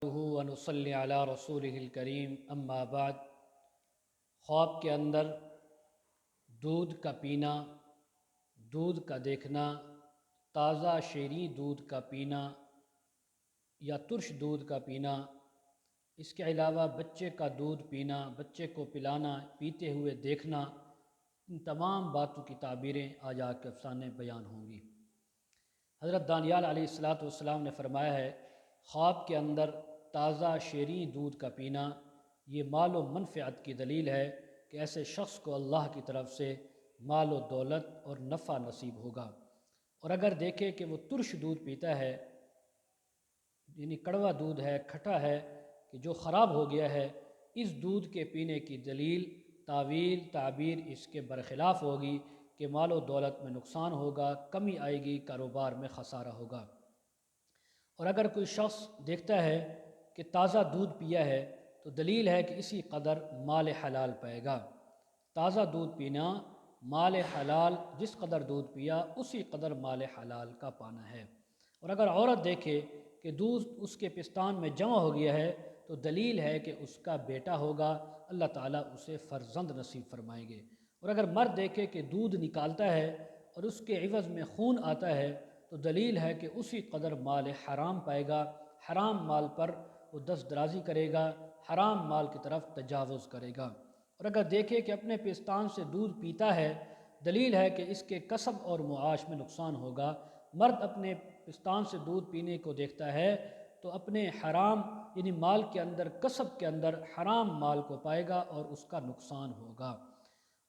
ونصلی علی رسولہ الکریم اما بعد۔ خواب کے اندر دودھ کا پینا، دودھ کا دیکھنا، تازہ شیریں دودھ کا پینا یا ترش دودھ کا پینا، اس کے علاوہ بچے کا دودھ پینا، بچے کو پلانا، پیتے ہوئے دیکھنا، ان تمام باتوں کی تعبیریں آج آپ کے افسانے بیان ہوں گی۔ حضرت دانیال علیہ السلام نے فرمایا ہے، خواب کے اندر تازہ شیریں دودھ کا پینا یہ مال و منفعت کی دلیل ہے کہ ایسے شخص کو اللہ کی طرف سے مال و دولت اور نفع نصیب ہوگا۔ اور اگر دیکھے کہ وہ ترش دودھ پیتا ہے، یعنی کڑوا دودھ ہے، کھٹا ہے، کہ جو خراب ہو گیا ہے، اس دودھ کے پینے کی دلیل، تعویل، تعبیر اس کے برخلاف ہوگی کہ مال و دولت میں نقصان ہوگا، کمی آئے گی، کاروبار میں خسارہ ہوگا۔ اور اگر کوئی شخص دیکھتا ہے کہ تازہ دودھ پیا ہے تو دلیل ہے کہ اسی قدر مال حلال پائے گا۔ تازہ دودھ پینا، مال حلال، جس قدر دودھ پیا اسی قدر مال حلال کا پانا ہے۔ اور اگر عورت دیکھے کہ دودھ اس کے پستان میں جمع ہو گیا ہے تو دلیل ہے کہ اس کا بیٹا ہوگا، اللہ تعالیٰ اسے فرزند نصیب فرمائیں گے۔ اور اگر مرد دیکھے کہ دودھ نکالتا ہے اور اس کے عوض میں خون آتا ہے تو دلیل ہے کہ اسی قدر مال حرام پائے گا، حرام مال پر وہ دست درازی کرے گا، حرام مال کی طرف تجاوز کرے گا۔ اور اگر دیکھے کہ اپنے پستان سے دودھ پیتا ہے، دلیل ہے کہ اس کے کسب اور معاش میں نقصان ہوگا۔ مرد اپنے پستان سے دودھ پینے کو دیکھتا ہے تو اپنے حرام یعنی مال کے اندر، کسب کے اندر حرام مال کو پائے گا اور اس کا نقصان ہوگا۔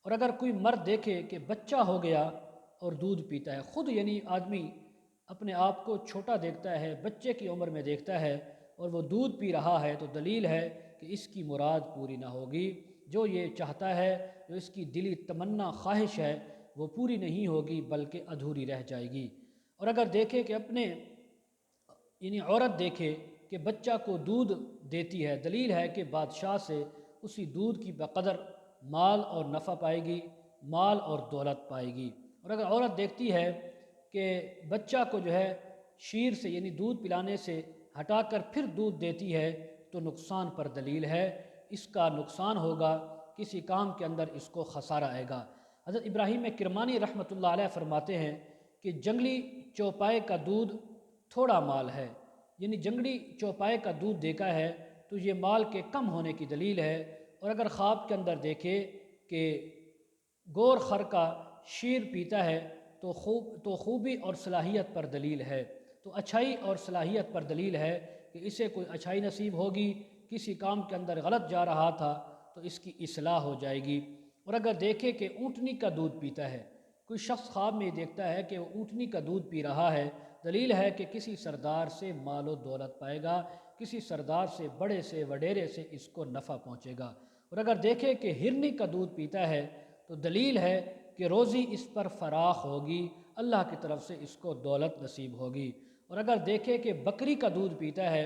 اور اگر کوئی مرد دیکھے کہ بچہ ہو گیا اور دودھ پیتا ہے، خود یعنی آدمی اپنے آپ کو چھوٹا دیکھتا ہے، بچے کی عمر میں دیکھتا ہے اور وہ دودھ پی رہا ہے تو دلیل ہے کہ اس کی مراد پوری نہ ہوگی۔ جو یہ چاہتا ہے، جو اس کی دلی تمنا خواہش ہے، وہ پوری نہیں ہوگی بلکہ ادھوری رہ جائے گی۔ اور اگر دیکھے کہ اپنے یعنی عورت دیکھے کہ بچہ کو دودھ دیتی ہے، دلیل ہے کہ بادشاہ سے اسی دودھ کی بقدر مال اور نفع پائے گی، مال اور دولت پائے گی۔ اور اگر عورت دیکھتی ہے کہ بچہ کو جو ہے شیر سے یعنی دودھ پلانے سے ہٹا کر پھر دودھ دیتی ہے تو نقصان پر دلیل ہے، اس کا نقصان ہوگا، کسی کام کے اندر اس کو خسارہ آئے گا۔ حضرت ابراہیم کرمانی رحمۃ اللہ علیہ فرماتے ہیں کہ جنگلی چوپائے کا دودھ تھوڑا مال ہے، یعنی جنگلی چوپائے کا دودھ دیکھا ہے تو یہ مال کے کم ہونے کی دلیل ہے۔ اور اگر خواب کے اندر دیکھے کہ گور خر کا شیر پیتا ہے تو خوبی اور صلاحیت پر دلیل ہے، تو اچھائی اور صلاحیت پر دلیل ہے کہ اسے کوئی اچھائی نصیب ہوگی، کسی کام کے اندر غلط جا رہا تھا تو اس کی اصلاح ہو جائے گی۔ اور اگر دیکھے کہ اونٹنی کا دودھ پیتا ہے، کوئی شخص خواب میں دیکھتا ہے کہ وہ اونٹنی کا دودھ پی رہا ہے، دلیل ہے کہ کسی سردار سے مال و دولت پائے گا، کسی سردار سے، بڑے سے، وڈیرے سے اس کو نفع پہنچے گا۔ اور اگر دیکھے کہ ہرنی کا دودھ پیتا ہے تو دلیل ہے کہ روزی اس پر فراخ ہوگی، اللہ کی طرف سے اس کو دولت نصیب ہوگی۔ اور اگر دیکھے کہ بکری کا دودھ پیتا ہے،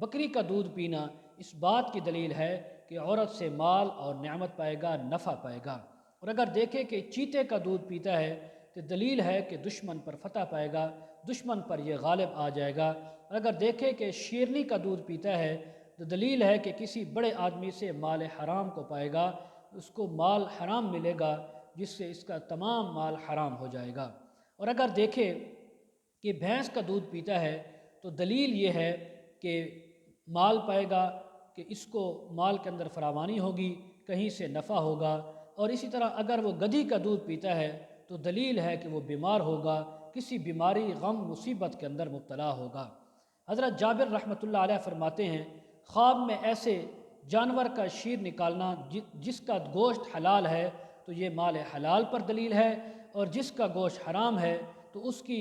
بکری کا دودھ پینا اس بات کی دلیل ہے کہ عورت سے مال اور نعمت پائے گا، نفع پائے گا۔ اور اگر دیکھے کہ چیتے کا دودھ پیتا ہے تو دلیل ہے کہ دشمن پر فتح پائے گا، دشمن پر یہ غالب آ جائے گا۔ اور اگر دیکھے کہ شیرنی کا دودھ پیتا ہے تو دلیل ہے کہ کسی بڑے آدمی سے مال حرام کو پائے گا، اس کو مال حرام ملے گا جس سے اس کا تمام مال حرام ہو جائے گا۔ اور اگر دیکھے کہ بھینس کا دودھ پیتا ہے تو دلیل یہ ہے کہ مال پائے گا، کہ اس کو مال کے اندر فراوانی ہوگی، کہیں سے نفع ہوگا۔ اور اسی طرح اگر وہ گدھی کا دودھ پیتا ہے تو دلیل ہے کہ وہ بیمار ہوگا، کسی بیماری، غم، مصیبت کے اندر مبتلا ہوگا۔ حضرت جابر رحمۃ اللہ علیہ فرماتے ہیں، خواب میں ایسے جانور کا شیر نکالنا جس کا گوشت حلال ہے تو یہ مال حلال پر دلیل ہے، اور جس کا گوشت حرام ہے تو اس کی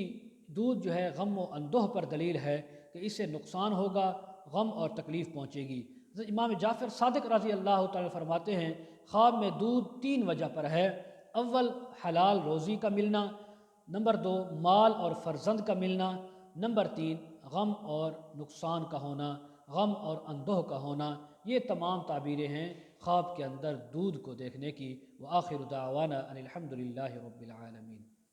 دودھ جو ہے غم و اندوہ پر دلیل ہے کہ اسے نقصان ہوگا، غم اور تکلیف پہنچے گی۔ امام جعفر صادق رضی اللہ تعالیٰ فرماتے ہیں، خواب میں دودھ 3 وجہ پر ہے۔ اول، حلال روزی کا ملنا، نمبر 2، مال اور فرزند کا ملنا، نمبر 3، غم اور نقصان کا ہونا، غم اور اندوہ کا ہونا۔ یہ تمام تعبیریں ہیں خواب کے اندر دودھ کو دیکھنے کی۔ وآخر دعوانا ان الحمد للہ رب العالمین۔